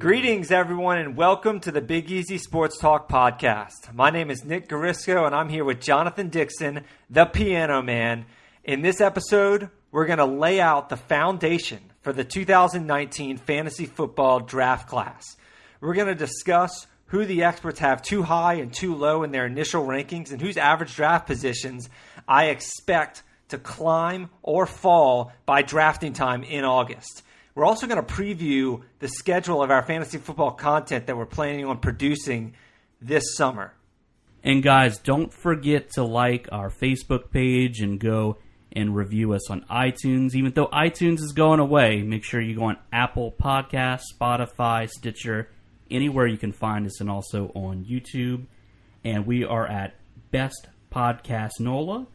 Greetings, everyone, and welcome to the Big Easy Sports Talk podcast. My name is Nick Garisco, and I'm here with Jonathan Dixon, the Piano Man. In this episode, we're going to lay out the foundation for the 2019 fantasy football draft class. We're going to discuss who the experts have too high and too low in their initial rankings and whose average draft positions I expect to climb or fall by drafting time in August. We're also going to preview the schedule of our fantasy football content that we're planning on producing this summer. And guys, don't forget to like our Facebook page and go and review us on iTunes. Even though iTunes is going away, make sure you go on Apple Podcasts, Spotify, Stitcher, anywhere you can find us, and also on YouTube. And we are at Best Podcast NOLA.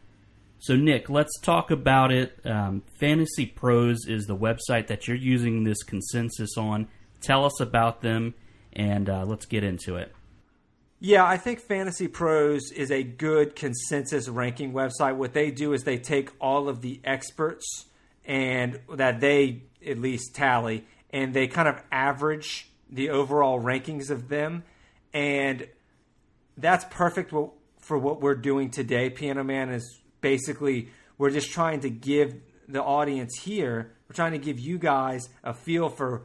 So, Nick, let's talk about it. FantasyPros is the website that you're using this consensus on. Tell us about them, and let's get into it. Yeah, I think FantasyPros is a good consensus ranking website. What they do is they take all of the experts and that they at least tally, and they kind of average the overall rankings of them. And that's perfect for what we're doing today. Piano Man is basically, we're just trying to give the audience here, we're trying to give you guys a feel for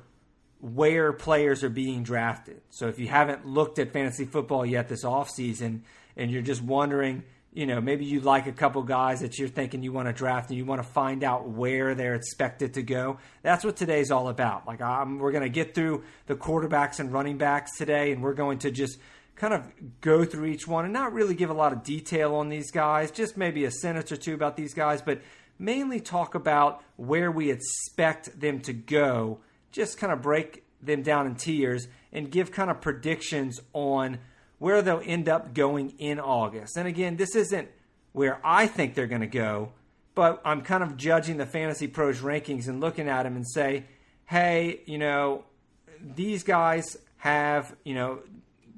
where players are being drafted. So if you haven't looked at fantasy football yet this offseason and you're just wondering, maybe you like a couple guys that you're thinking you want to draft and you want to find out where they're expected to go, that's what today's all about. We're going to get through the quarterbacks and running backs today, and we're going to just kind of go through each one and not really give a lot of detail on these guys, just maybe a sentence or two about these guys, but mainly talk about where we expect them to go, just kind of break them down in tiers and give kind of predictions on where they'll end up going in August. And again, this isn't where I think they're going to go, but I'm kind of judging the FantasyPros rankings and looking at them and say, hey, these guys have,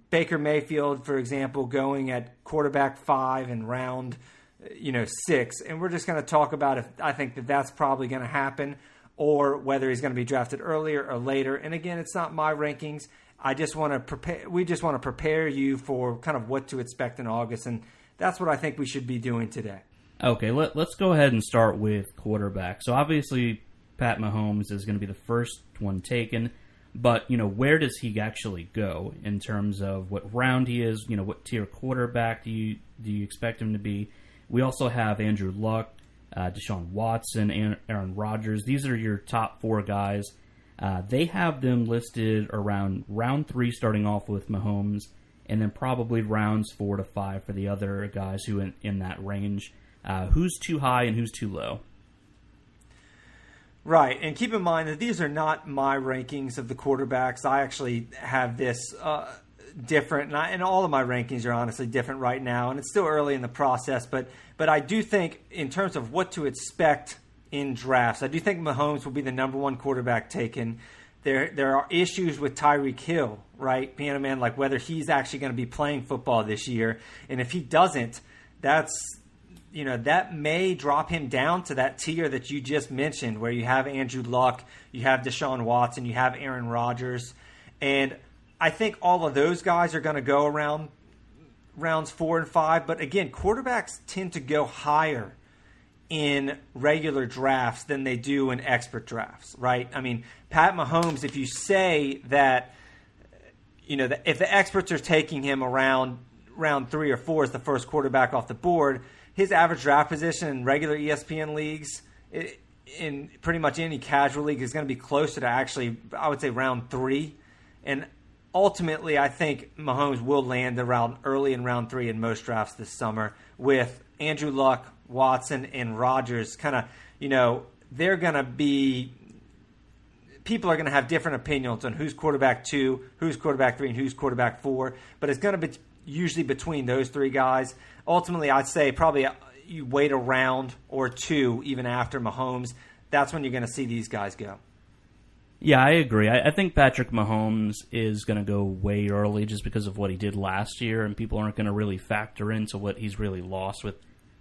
Baker Mayfield, for example, going at quarterback 5 in round, 6. And we're just going to talk about if I think that that's probably going to happen or whether he's going to be drafted earlier or later. And again, it's not my rankings. I just want to prepare. We just want to prepare you for kind of what to expect in August. And that's what I think we should be doing today. Okay, let's go ahead and start with quarterback. So obviously, Pat Mahomes is going to be the first one taken. But, where does he actually go in terms of what round he is? What tier quarterback do you expect him to be? We also have Andrew Luck, Deshaun Watson, and Aaron Rodgers. These are your top 4 guys. They have them listed around round 3 starting off with Mahomes, and then probably rounds 4 to 5 for the other guys who in that range. Who's too high and who's too low? Right, and keep in mind that these are not my rankings of the quarterbacks. I actually have this different, and all of my rankings are honestly different right now, and it's still early in the process, but I do think in terms of what to expect in drafts, I do think Mahomes will be the number 1 quarterback taken. There are issues with Tyreek Hill, right, Piano Man, like whether he's actually going to be playing football this year, and if he doesn't, that may drop him down to that tier that you just mentioned where you have Andrew Luck, you have Deshaun Watson, you have Aaron Rodgers. And I think all of those guys are going to go around rounds 4 and 5. But again, quarterbacks tend to go higher in regular drafts than they do in expert drafts, right? I mean, Pat Mahomes, if you say that, that if the experts are taking him around round 3 or 4 as the first quarterback off the board, his average draft position in regular ESPN leagues, in pretty much any casual league, is going to be closer to actually, I would say, round 3. And ultimately, I think Mahomes will land early in round 3 in most drafts this summer with Andrew Luck, Watson, and Rodgers. Kind of, they're going to be – people are going to have different opinions on who's quarterback 2, who's quarterback 3, and who's quarterback 4. But it's going to be usually between those 3 guys. Ultimately, I'd say probably you wait a round or 2 even after Mahomes. That's when you're going to see these guys go. Yeah, I agree. I think Patrick Mahomes is going to go way early just because of what he did last year, and people aren't going to really factor into what he's really lost with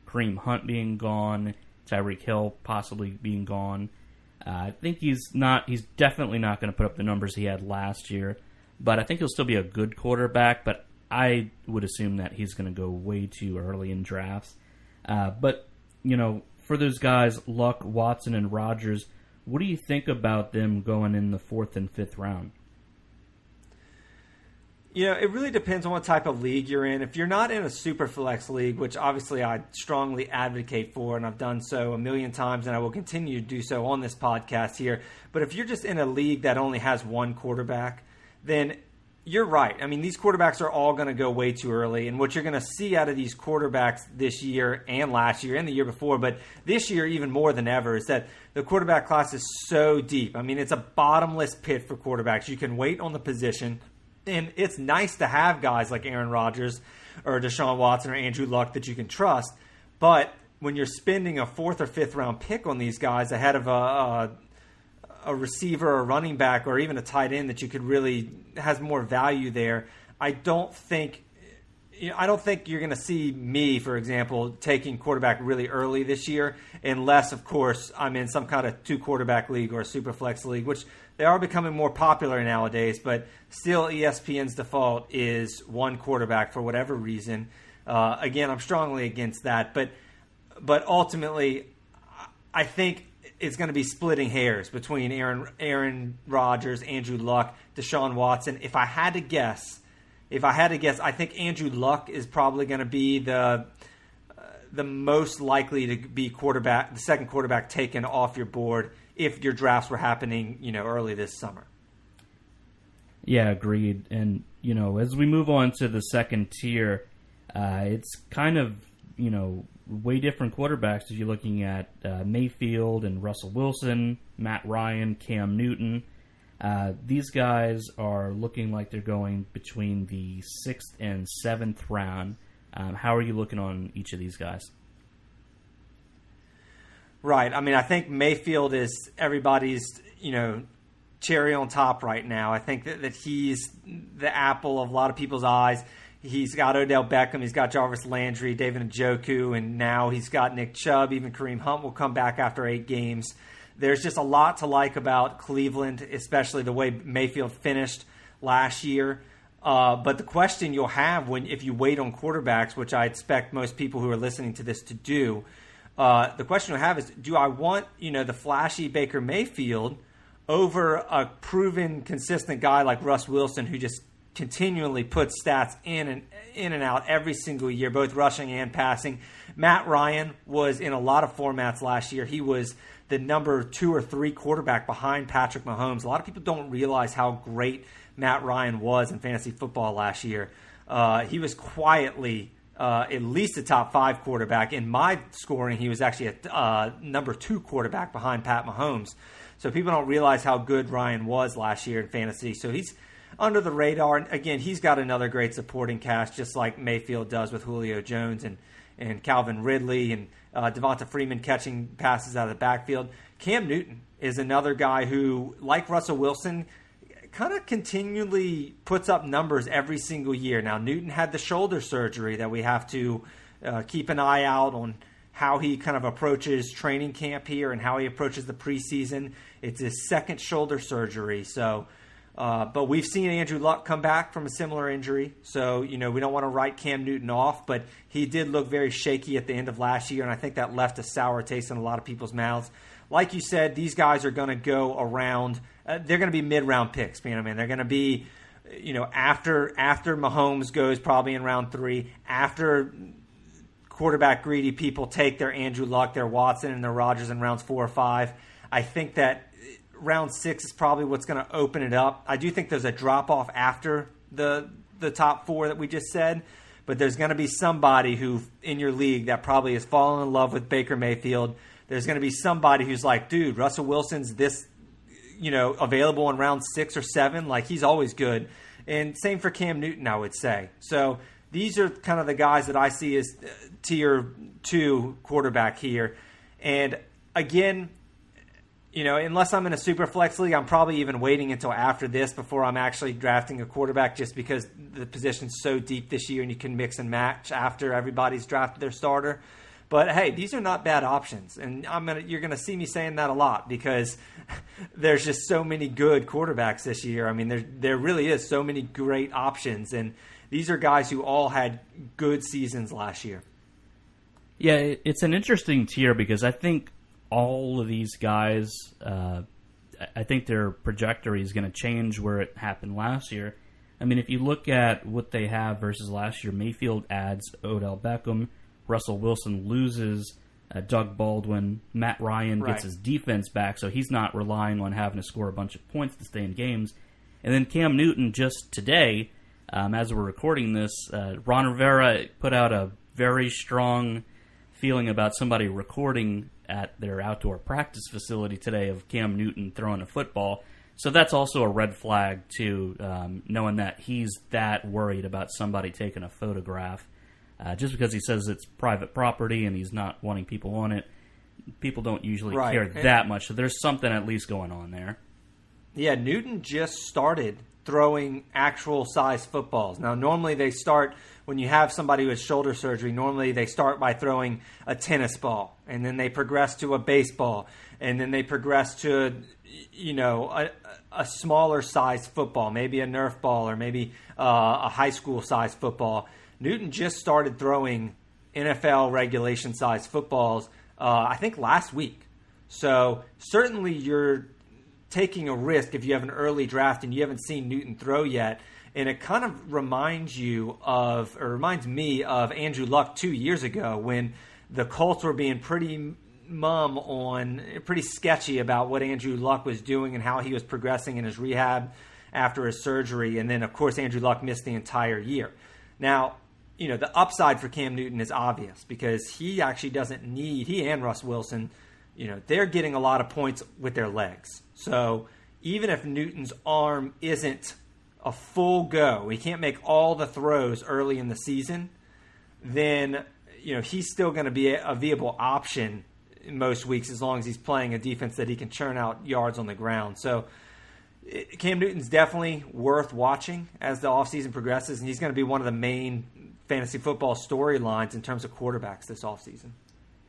Kareem Hunt being gone, Tyreek Hill possibly being gone. I think he's definitely not going to put up the numbers he had last year, but I think he'll still be a good quarterback, but I would assume that he's going to go way too early in drafts. But, for those guys, Luck, Watson, and Rodgers, what do you think about them going in the 4th and 5th round? It really depends on what type of league you're in. If you're not in a super flex league, which obviously I strongly advocate for, and I've done so a million times, and I will continue to do so on this podcast here. But if you're just in a league that only has one quarterback, then you're right. I mean, these quarterbacks are all going to go way too early. And what you're going to see out of these quarterbacks this year and last year and the year before, but this year even more than ever, is that the quarterback class is so deep. I mean, it's a bottomless pit for quarterbacks. You can wait on the position. And it's nice to have guys like Aaron Rodgers or Deshaun Watson or Andrew Luck that you can trust. But when you're spending a 4th or 5th round pick on these guys ahead of a receiver or running back or even a tight end that you could really has more value there, I don't think you're going to see me, for example, taking quarterback really early this year, unless, of course, I'm in some kind of 2-quarterback league or a super flex league, which they are becoming more popular nowadays, but still ESPN's default is 1 quarterback for whatever reason. Again, I'm strongly against that, but ultimately, I think it's going to be splitting hairs between Aaron Rodgers, Andrew Luck, Deshaun Watson. If I had to guess, I think Andrew Luck is probably going to be the most likely to be the second quarterback taken off your board if your drafts were happening, early this summer. Yeah, agreed. And, as we move on to the second tier, it's kind of, way different quarterbacks if you're looking at Mayfield and Russell Wilson, Matt Ryan, Cam Newton. These guys are looking like they're going between the 6th and 7th round. How are you looking on each of these guys? Right. I mean, I think Mayfield is everybody's, cherry on top right now. I think that he's the apple of a lot of people's eyes. He's got Odell Beckham. He's got Jarvis Landry, David Njoku, and now he's got Nick Chubb. Even Kareem Hunt will come back after 8 games. There's just a lot to like about Cleveland, especially the way Mayfield finished last year. But the question you'll have if you wait on quarterbacks, which I expect most people who are listening to this to do, the question you'll have is, do I want the flashy Baker Mayfield over a proven, consistent guy like Russ Wilson, who just continually puts stats in and out every single year, both rushing and passing? Matt Ryan was in a lot of formats last year. He was the number 2 or 3 quarterback behind Patrick Mahomes. A lot of people don't realize how great Matt Ryan was in fantasy football last year. He was quietly at least a top 5 quarterback. In my scoring, he was actually a number 2 quarterback behind Pat Mahomes. So people don't realize how good Ryan was last year in fantasy. So he's under the radar. And again, he's got another great supporting cast, just like Mayfield does with Julio Jones and Calvin Ridley and Devonta Freeman catching passes out of the backfield. Cam Newton is another guy who, like Russell Wilson, kind of continually puts up numbers every single year. Now, Newton had the shoulder surgery that we have to keep an eye out on how he kind of approaches training camp here and how he approaches the preseason. It's his second shoulder surgery. So, but we've seen Andrew Luck come back from a similar injury. So, we don't want to write Cam Newton off, but he did look very shaky at the end of last year, and I think that left a sour taste in a lot of people's mouths. Like you said, these guys are going to go around. They're going to be mid-round picks, man. They're going to be, after Mahomes goes probably in round 3, after quarterback greedy people take their Andrew Luck, their Watson, and their Rodgers in rounds 4 or 5. I think that round 6 is probably what's going to open it up. I do think there's a drop-off after the top 4 that we just said, but there's going to be somebody who in your league that probably has fallen in love with Baker Mayfield. There's going to be somebody who's like, dude, Russell Wilson's this, available in round 6 or 7. Like, he's always good. And same for Cam Newton, I would say. So these are kind of the guys that I see as tier 2 quarterback here. And again, unless I'm in a super flex league, I'm probably even waiting until after this before I'm actually drafting a quarterback, just because the position's so deep this year and you can mix and match after everybody's drafted their starter. But hey, these are not bad options, and you're gonna see me saying that a lot because there's just so many good quarterbacks this year. I mean, there really is so many great options, and these are guys who all had good seasons last year. Yeah, it's an interesting tier because I think all of these guys, I think their trajectory is going to change where it happened last year. I mean, if you look at what they have versus last year, Mayfield adds Odell Beckham, Russell Wilson loses Doug Baldwin, Matt Ryan gets his defense back, so he's not relying on having to score a bunch of points to stay in games. And then Cam Newton just today, as we're recording this, Ron Rivera put out a very strong feeling about somebody recording at their outdoor practice facility today of Cam Newton throwing a football. So that's also a red flag, too, knowing that he's that worried about somebody taking a photograph. Just because he says it's private property and he's not wanting people on it, people don't usually care that much. So there's something at least going on there. Yeah, Newton just started throwing actual size footballs. Now, normally they start, when you have somebody with shoulder surgery, normally they start by throwing a tennis ball, and then they progress to a baseball, and then they progress to, a smaller size football, maybe a Nerf ball or maybe a high school size football. Newton just started throwing NFL regulation size footballs, I think last week. So certainly you're taking a risk if you have an early draft and you haven't seen Newton throw yet. And it kind of reminds me of Andrew Luck 2 years ago when the Colts were being pretty sketchy about what Andrew Luck was doing and how he was progressing in his rehab after his surgery. And then, of course, Andrew Luck missed the entire year. Now, the upside for Cam Newton is obvious because he actually doesn't need, he and Russ Wilson, they're getting a lot of points with their legs. So even if Newton's arm isn't a full go, he can't make all the throws early in the season, then, he's still going to be a viable option in most weeks as long as he's playing a defense that he can churn out yards on the ground. So Cam Newton's definitely worth watching as the offseason progresses, and he's going to be one of the main fantasy football storylines in terms of quarterbacks this offseason.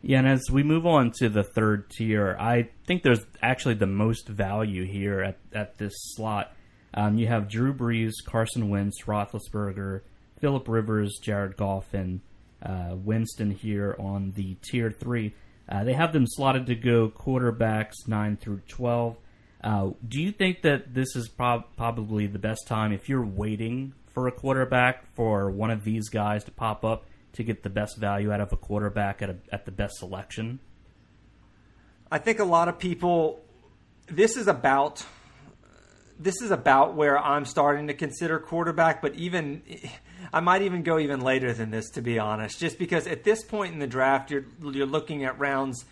Yeah, and as we move on to the third tier, I think there's actually the most value here at this slot. You have Drew Brees, Carson Wentz, Roethlisberger, Phillip Rivers, Jared Goff, and Winston here on the tier 3. They have them slotted to go quarterbacks 9 through 12. Do you think that this is probably the best time if you're waiting for a quarterback for one of these guys to pop up to get the best value out of a quarterback at the best selection? I think a lot of people, this is about where I'm starting to consider quarterback, but I might even go even later than this, to be honest, just because at this point in the draft, you're looking at rounds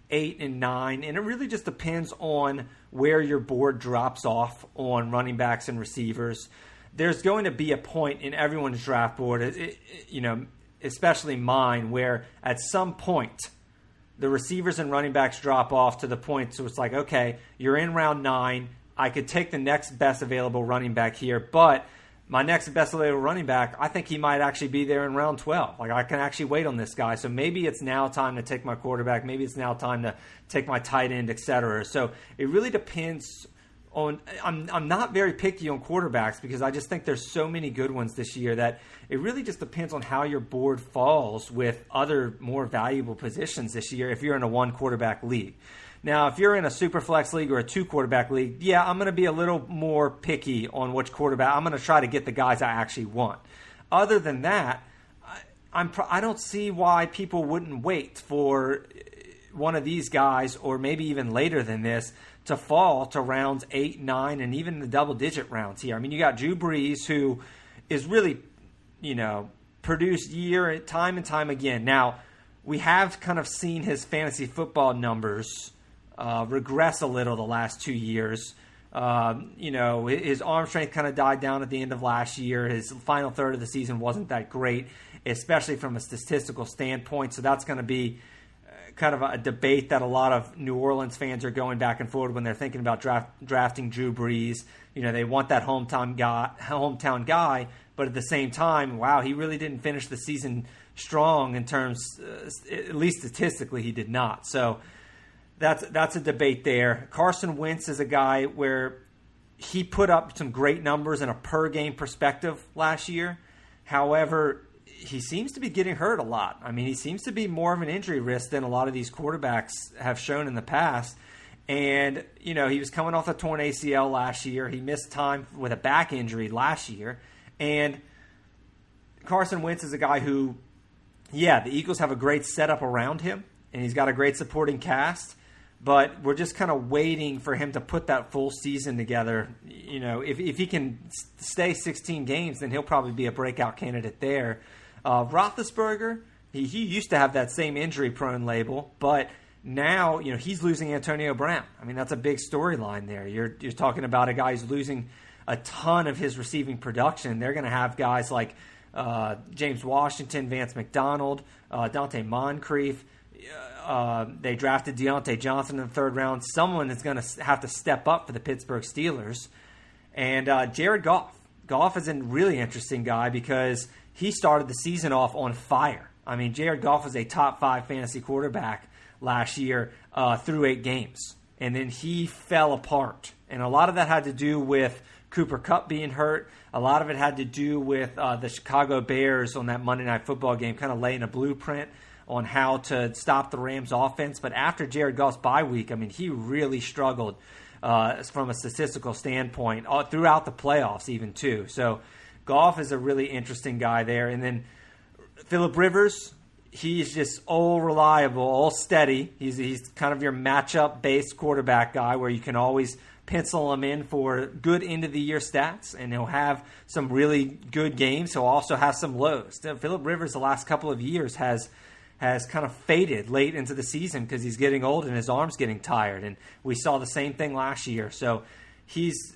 8 and 9, and it really just depends on where your board drops off on running backs and receivers. There's going to be a point in everyone's draft board, especially mine, where at some point the receivers and running backs drop off to the point so it's like, okay, you're in round 9. I could take the next best available running back here, but my next best available running back, I think he might actually be there in round 12. Like, I can actually wait on this guy. So maybe it's now time to take my quarterback. Maybe it's now time to take my tight end, etc. So it really depends on – I'm not very picky on quarterbacks because I just think there's so many good ones this year that it really just depends on how your board falls with other more valuable positions this year if you're in a one-quarterback league. Now, if you're in a super flex league or a 2-quarterback league, yeah, I'm going to be a little more picky on which quarterback. I'm going to try to get the guys I actually want. Other than that, I don't see why people wouldn't wait for one of these guys, or maybe even later than this, to fall to rounds 8, 9, and even the double-digit rounds here. I mean, you got Drew Brees, who is really, produced time and time again. Now, we have kind of seen his fantasy football numbers regress a little the last 2 years. His arm strength kind of died down at the end of last year. His final third of the season wasn't that great, especially from a statistical standpoint. So that's going to be kind of a debate that a lot of New Orleans fans are going back and forth when they're thinking about drafting Drew Brees. They want that hometown guy, but at the same time, wow, he really didn't finish the season strong in terms, at least statistically, he did not. So that's a debate there. Carson Wentz is a guy where he put up some great numbers in a per-game perspective last year. However, he seems to be getting hurt a lot. I mean, he seems to be more of an injury risk than a lot of these quarterbacks have shown in the past. And, he was coming off a torn ACL last year. He missed time with a back injury last year. And Carson Wentz is a guy who, the Eagles have a great setup around him, and he's got a great supporting cast. But we're just kind of waiting for him to put that full season together. If he can stay 16 games, then he'll probably be a breakout candidate there. Roethlisberger, he used to have that same injury-prone label, but now he's losing Antonio Brown. I mean, that's a big storyline there. You're talking about a guy who's losing a ton of his receiving production. They're going to have guys like James Washington, Vance McDonald, Dante Moncrief. They drafted Deontay Johnson in the third round. Someone is going to have to step up for the Pittsburgh Steelers. And Jared Goff. Goff is a really interesting guy because he started the season off on fire. I mean, Jared Goff was a top 5 fantasy quarterback last year through 8 games. And then he fell apart. And a lot of that had to do with Cooper Kupp being hurt. A lot of it had to do with the Chicago Bears on that Monday Night Football game kind of laying a blueprint on how to stop the Rams' offense. But after Jared Goff's bye week, I mean, he really struggled from a statistical standpoint throughout the playoffs even too. So Goff is a really interesting guy there. And then Phillip Rivers, he's just all reliable, all steady. He's kind of your matchup-based quarterback guy where you can always pencil him in for good end-of-the-year stats, and he'll have some really good games. He'll also have some lows. Phillip Rivers the last couple of years has kind of faded late into the season because he's getting old and his arm's getting tired. And we saw the same thing last year. So he's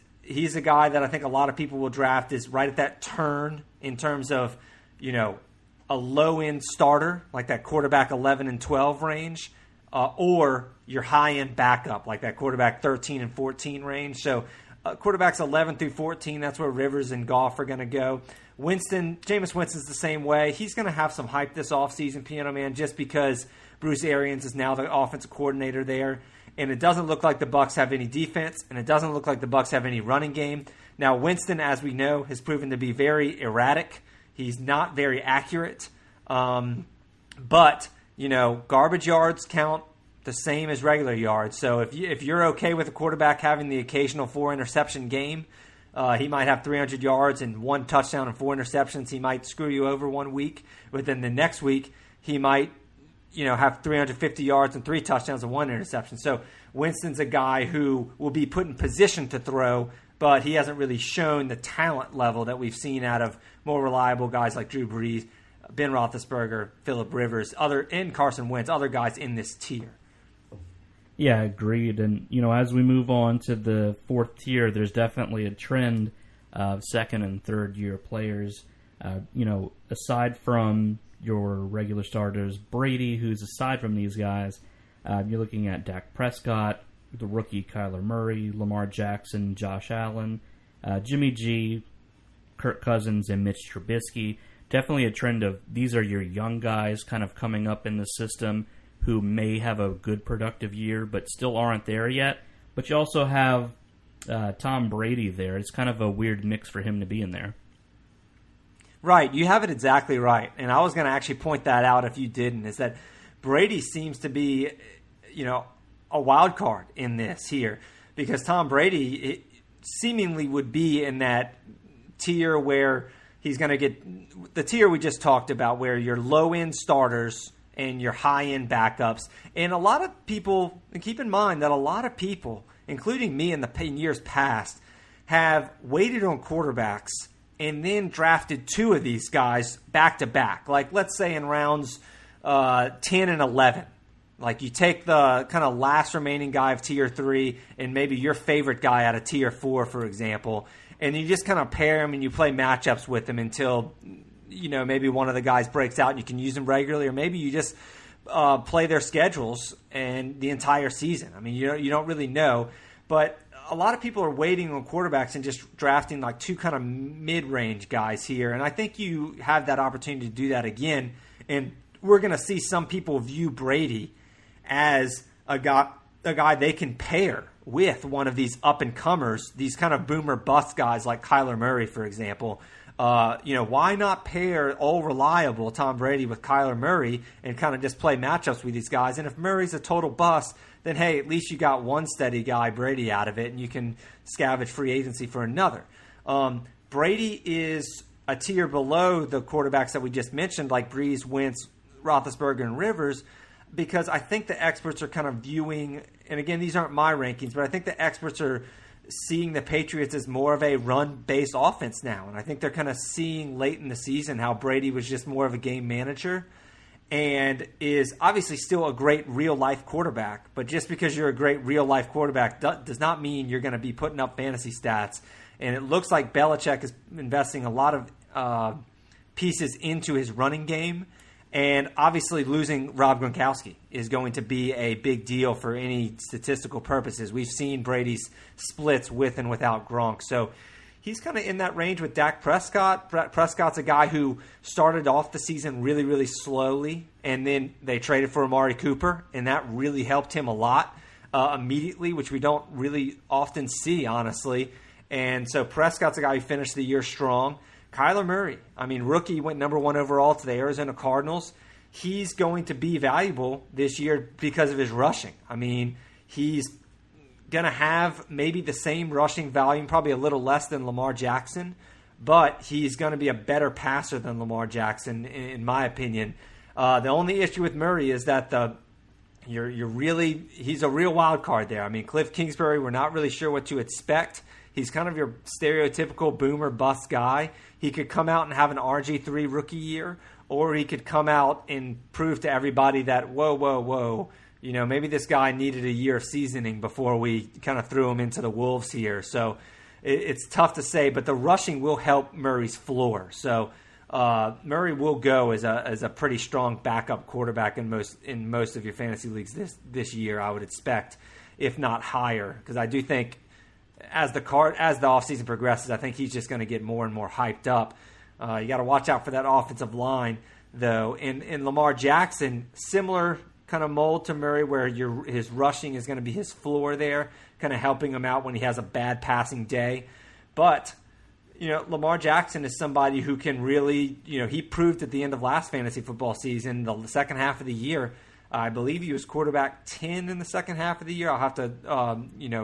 a guy that I think a lot of people will draft is right at that turn in terms of, a low-end starter, like that quarterback 11 and 12 range, or your high-end backup, like that quarterback 13 and 14 range. So quarterbacks 11 through 14, that's where Rivers and Goff are going to go. Jameis Winston's the same way. He's going to have some hype this offseason, Piano Man, just because Bruce Arians is now the offensive coordinator there. And it doesn't look like the Bucs have any defense, and it doesn't look like the Bucs have any running game. Now, Winston, as we know, has proven to be very erratic. He's not very accurate. But, garbage yards count the same as regular yards. So if you're okay with a quarterback having the occasional 4-interception game, he might have 300 yards and 1 touchdown and 4 interceptions. He might screw you over one week, but then the next week he might, have 350 yards and 3 touchdowns and 1 interception. So Winston's a guy who will be put in position to throw, but he hasn't really shown the talent level that we've seen out of more reliable guys like Drew Brees, Ben Roethlisberger, Phillip Rivers, and Carson Wentz, other guys in this tier. Yeah, agreed. And, as we move on to the 4th tier, there's definitely a trend of 2nd and 3rd year players. Aside from your regular starters, Brady, who's aside from these guys, you're looking at Dak Prescott, the rookie Kyler Murray, Lamar Jackson, Josh Allen, Jimmy G, Kirk Cousins, and Mitch Trubisky. Definitely a trend of these are your young guys kind of coming up in the system who may have a good productive year but still aren't there yet. But you also have Tom Brady there. It's kind of a weird mix for him to be in there. Right. You have it exactly right. And I was going to actually point that out if you didn't, is that Brady seems to be, a wild card in this here because Tom Brady seemingly would be in that tier where he's going to get the tier we just talked about where your low-end starters and your high-end backups. And a lot of people, and keep in mind that a lot of people, including me in years past, have waited on quarterbacks and then drafted 2 of these guys back-to-back. Like, let's say in rounds 10 and 11. Like, you take the kind of last remaining guy of Tier 3 and maybe your favorite guy out of Tier 4, for example, and you just kind of pair them and you play matchups with them until, maybe one of the guys breaks out and you can use them regularly, or maybe you just play their schedules and the entire season. I mean, you don't really know. But a lot of people are waiting on quarterbacks and just drafting like 2 kind of mid-range guys here, and I think you have that opportunity to do that again And we're going to see some people view Brady as a guy they can pair with one of these up-and-comers, these kind of boomer bust guys like Kyler Murray, for example. Why not pair all reliable Tom Brady with Kyler Murray and kind of just play matchups with these guys? And if Murray's a total bust, then hey, at least you got one steady guy, Brady, out of it, and you can scavenge free agency for another. Brady is a tier below the quarterbacks that we just mentioned, like Breeze, Wentz, Roethlisberger, and Rivers, because I think the experts are kind of viewing, and again, these aren't my rankings, but I think the experts are seeing the Patriots as more of a run-based offense now. And I think they're kind of seeing late in the season how Brady was just more of a game manager and is obviously still a great real-life quarterback. But just because you're a great real-life quarterback does not mean you're going to be putting up fantasy stats. And it looks like Belichick is investing a lot of pieces into his running game. And obviously losing Rob Gronkowski is going to be a big deal for any statistical purposes. We've seen Brady's splits with and without Gronk. So he's kind of in that range with Dak Prescott. Prescott's a guy who started off the season really, really slowly, and then they traded for Amari Cooper, and that really helped him a lot immediately, which we don't really often see, honestly. And so Prescott's a guy who finished the year strong. Kyler Murray, rookie, went number 1 overall to the Arizona Cardinals. He's going to be valuable this year because of his rushing. He's going to have maybe the same rushing volume, probably a little less than Lamar Jackson, but he's going to be a better passer than Lamar Jackson, in my opinion. The only issue with Murray is that he's a real wild card there. Cliff Kingsbury, we're not really sure what to expect. He's kind of your stereotypical boomer bust guy. He could come out and have an RG3 rookie year, or he could come out and prove to everybody that, whoa, maybe this guy needed a year of seasoning before we kind of threw him into the wolves here. So it's tough to say, but the rushing will help Murray's floor. So Murray will go as a pretty strong backup quarterback in most of your fantasy leagues this year, I would expect, if not higher, because I do think as the offseason progresses, I think he's just going to get more and more hyped up. You got to watch out for that offensive line, though. In Lamar Jackson, similar kind of mold to Murray, where his rushing is going to be his floor there, kind of helping him out when he has a bad passing day. But Lamar Jackson is somebody who can really, he proved at the end of last fantasy football season, the second half of the year, I believe he was quarterback 10 in the second half of the year. I'll have to,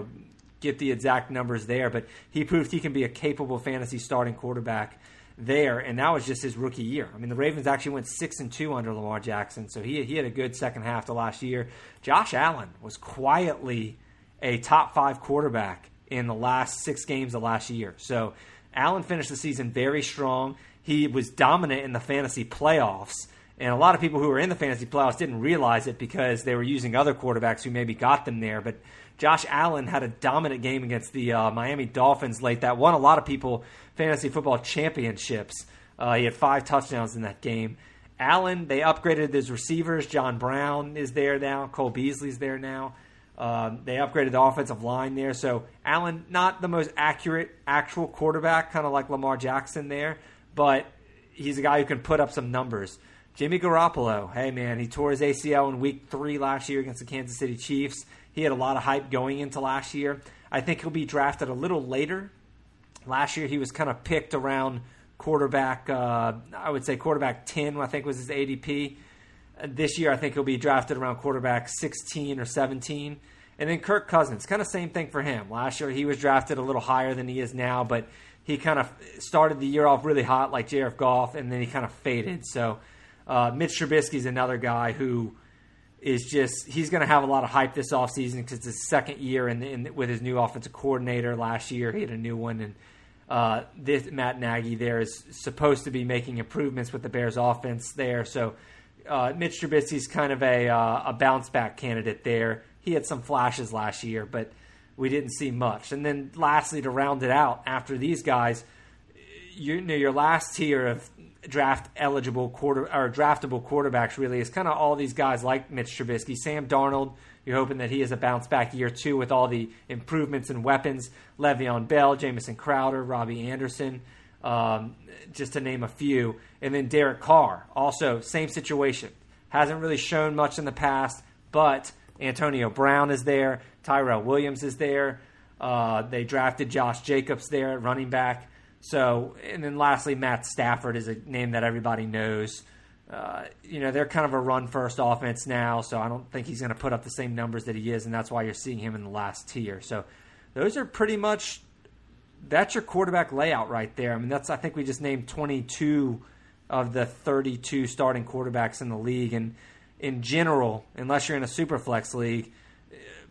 get the exact numbers there, but he proved he can be a capable fantasy starting quarterback there, and that was just his rookie year. The Ravens actually went 6-2 under Lamar Jackson, so he had a good second half to last year. Josh Allen was quietly a top 5 quarterback in the last 6 games of last year. So Allen finished the season very strong. He was dominant in the fantasy playoffs, and a lot of people who were in the fantasy playoffs didn't realize it because they were using other quarterbacks who maybe got them there, but Josh Allen had a dominant game against the Miami Dolphins late that won a lot of people fantasy football championships. He had 5 touchdowns in that game. Allen, they upgraded his receivers. John Brown is there now. Cole Beasley's there now. They upgraded the offensive line there. So Allen, not the most accurate actual quarterback, kind of like Lamar Jackson there, but he's a guy who can put up some numbers. Jimmy Garoppolo, hey man, he tore his ACL in week 3 last year against the Kansas City Chiefs. He had a lot of hype going into last year. I think he'll be drafted a little later. Last year he was kind of picked around quarterback, I would say quarterback 10, I think was his ADP. This year I think he'll be drafted around quarterback 16 or 17. And then Kirk Cousins, kind of same thing for him. Last year he was drafted a little higher than he is now, but he kind of started the year off really hot like Jared Goff, and then he kind of faded. So Mitch Trubisky's another guy who is just, he's going to have a lot of hype this offseason because it's his second year with his new offensive coordinator. Last year he had a new one, and this Matt Nagy there is supposed to be making improvements with the Bears offense there. So Mitch Trubisky's kind of a bounce back candidate there. He had some flashes last year, but we didn't see much. And then lastly, to round it out, after these guys, your last tier of draftable quarterbacks really is kind of all these guys like Mitch Trubisky. Sam Darnold, you're hoping that he has a bounce back year too with all the improvements and weapons. Le'Veon Bell, Jamison Crowder, Robbie Anderson. just to name a few. And then Derek Carr, also same situation. Hasn't really shown much in the past, but Antonio Brown is there. Tyrell Williams is there. They drafted Josh Jacobs there at running back. So, and then lastly, Matt Stafford is a name that everybody knows. They're kind of a run-first offense now, so I don't think he's going to put up the same numbers that he is, and that's why you're seeing him in the last tier. So those are pretty much – that's your quarterback layout right there. I mean, I think we just named 22 of the 32 starting quarterbacks in the league. And in general, unless you're in a super flex league,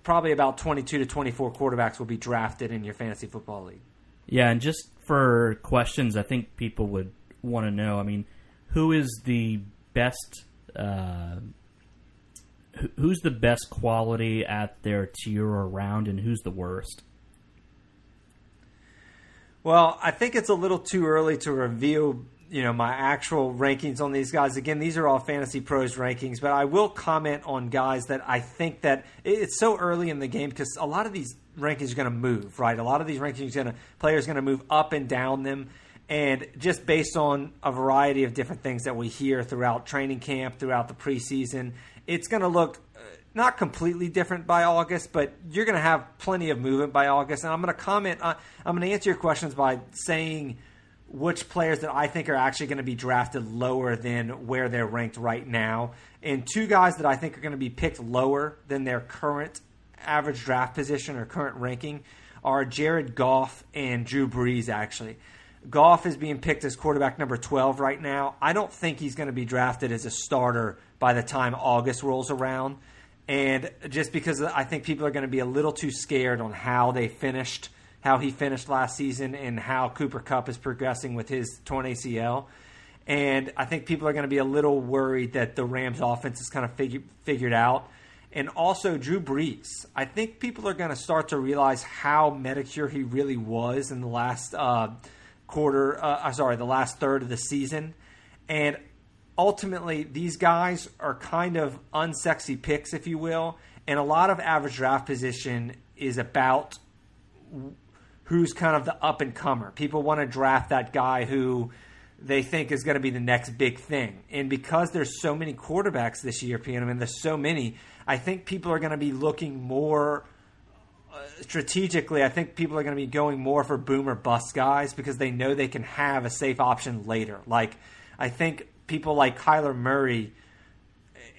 probably about 22 to 24 quarterbacks will be drafted in your fantasy football league. Yeah, and just for questions, I think people would want to know, I mean, who is the best who's the best quality at their tier or round, and who's the worst? Well, I think it's a little too early to reveal, my actual rankings on these guys. Again, these are all Fantasy Pros rankings, but I will comment on guys that I think that it's so early in the game because a lot of these rankings are going to move, right? A lot of these rankings players are going to move up and down them. And just based on a variety of different things that we hear throughout training camp, throughout the preseason, it's going to look not completely different by August, but you're going to have plenty of movement by August. And I'm going to comment, I'm going to answer your questions by saying which players that I think are actually going to be drafted lower than where they're ranked right now. And two guys that I think are going to be picked lower than their current average draft position or current ranking are Jared Goff and Drew Brees, actually. Goff is being picked as quarterback number 12 right now. I don't think he's going to be drafted as a starter by the time August rolls around. And just because I think people are going to be a little too scared on how he finished last season and how Cooper Kupp is progressing with his torn ACL. And I think people are going to be a little worried that the Rams offense is kind of figured out. And also Drew Brees. I think people are going to start to realize how Medicare he really was in the last the last third of the season. And ultimately, these guys are kind of unsexy picks, if you will. And a lot of average draft position is about who's kind of the up-and-comer. People want to draft that guy who they think is going to be the next big thing. And because there's so many quarterbacks this year, and there's so many, I think people are going to be looking more strategically. I think people are going to be going more for boom or bust guys because they know they can have a safe option later. Like, I think people like Kyler Murray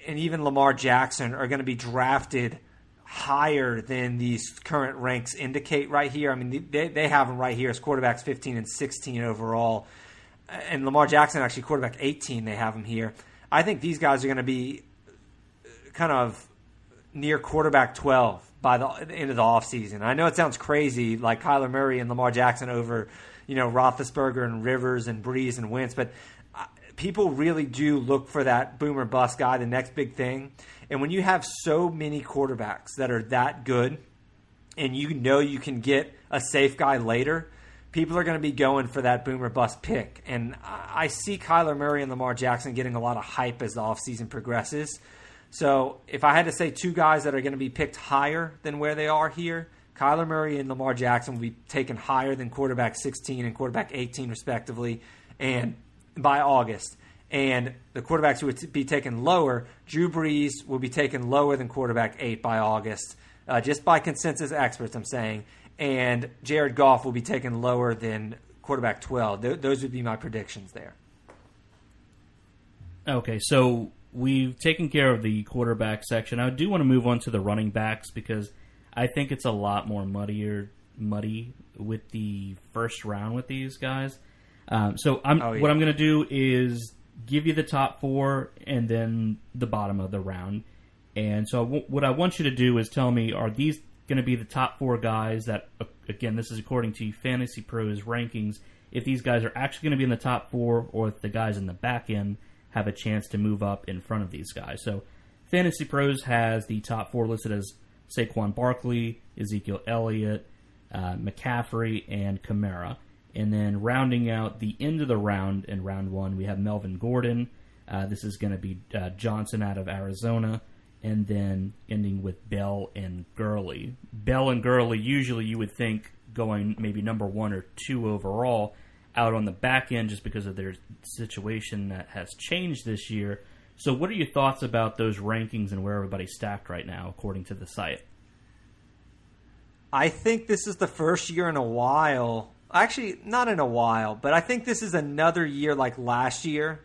and even Lamar Jackson are going to be drafted higher than these current ranks indicate right here. I mean, they have them right here as quarterbacks 15 and 16 overall. And Lamar Jackson, actually quarterback 18, they have him here. I think these guys are going to be kind of near quarterback 12 by the end of the offseason. I know it sounds crazy, like Kyler Murray and Lamar Jackson over, Roethlisberger and Rivers and Breeze and Wentz, but people really do look for that boom or bust guy, the next big thing. And when you have so many quarterbacks that are that good and you can get a safe guy later, people are going to be going for that boom or bust pick. And I see Kyler Murray and Lamar Jackson getting a lot of hype as the offseason progresses. So if I had to say two guys that are going to be picked higher than where they are here, Kyler Murray and Lamar Jackson will be taken higher than quarterback 16 and quarterback 18 respectively, and by August. And the quarterbacks who would be taken lower, Drew Brees will be taken lower than quarterback 8 by August, just by consensus experts, I'm saying. And Jared Goff will be taken lower than quarterback 12. Those would be my predictions there. Okay, so we've taken care of the quarterback section. I do want to move on to the running backs because I think it's a lot more muddy with the first round with these guys. What I'm going to do is give you the top 4 and then the bottom of the round. And so what I want you to do is tell me, are these going to be the top 4 guys that, again, this is according to Fantasy Pros rankings, if these guys are actually going to be in the top 4 or if the guys in the back end have a chance to move up in front of these guys. So Fantasy Pros has the top 4 listed as Saquon Barkley, Ezekiel Elliott, McCaffrey, and Kamara. And then rounding out the end of the round in round 1, we have Melvin Gordon. This is going to be Johnson out of Arizona. And then ending with Bell and Gurley. Bell and Gurley, usually you would think going maybe number 1 or 2 overall. out on the back end just because of their situation that has changed this year. So what are your thoughts about those rankings and where everybody's stacked right now, according to the site? I think this is the first year in a while. Actually, not in a while, but I think this is another year like last year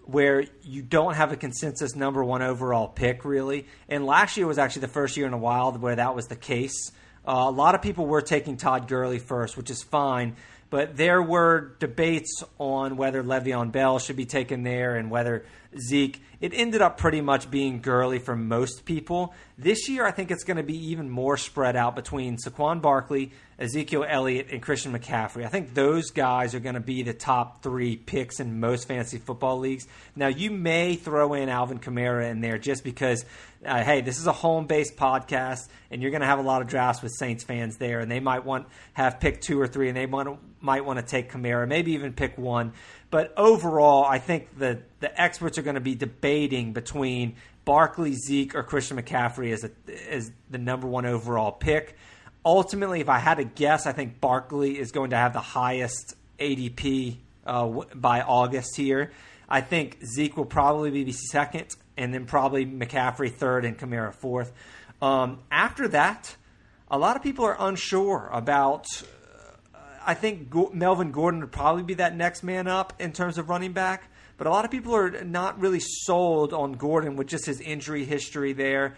where you don't have a consensus number one overall pick, really. And last year was actually the first year in a while where that was the case. A lot of people were taking Todd Gurley first, which is fine. But there were debates on whether Le'Veon Bell should be taken there and whether Zeke. It ended up pretty much being Gurley for most people. This year, I think it's going to be even more spread out between Saquon Barkley, Ezekiel Elliott, and Christian McCaffrey. I think those guys are going to be the top 3 picks in most fantasy football leagues. Now, you may throw in Alvin Kamara in there just because, hey, this is a home-based podcast, and you're going to have a lot of drafts with Saints fans there, and they might have pick 2 or 3, and they might want to take Kamara, maybe even pick 1. But overall, I think the experts are going to be debating between Barkley, Zeke, or Christian McCaffrey as the number 1 overall pick. Ultimately, if I had to guess, I think Barkley is going to have the highest ADP by August here. I think Zeke will probably be second, and then probably McCaffrey third and Kamara fourth. After that, a lot of people are unsure about. I think Melvin Gordon would probably be that next man up in terms of running back. But a lot of people are not really sold on Gordon with just his injury history there.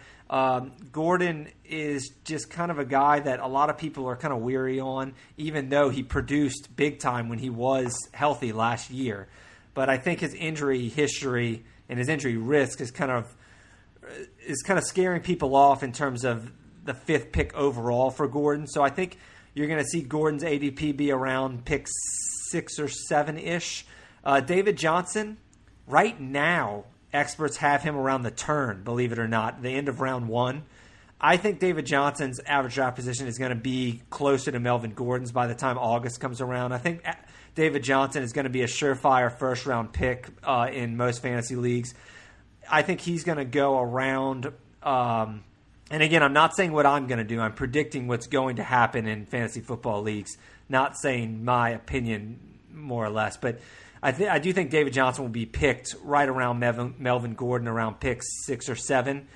Gordon is just kind of a guy that a lot of people are kind of weary on, even though he produced big time when he was healthy last year. But I think his injury history and his injury risk is kind of scaring people off in terms of the 5th pick overall for Gordon. So I think you're going to see Gordon's ADP be around pick 6 or 7-ish. David Johnson, right now, experts have him around the turn, believe it or not, the end of round 1. I think David Johnson's average draft position is going to be closer to Melvin Gordon's by the time August comes around. I think David Johnson is going to be a surefire first-round pick in most fantasy leagues. I think he's going to go around and again, I'm not saying what I'm going to do. I'm predicting what's going to happen in fantasy football leagues, not saying my opinion more or less. But I do think David Johnson will be picked right around Melvin Gordon, around pick 6 or 7.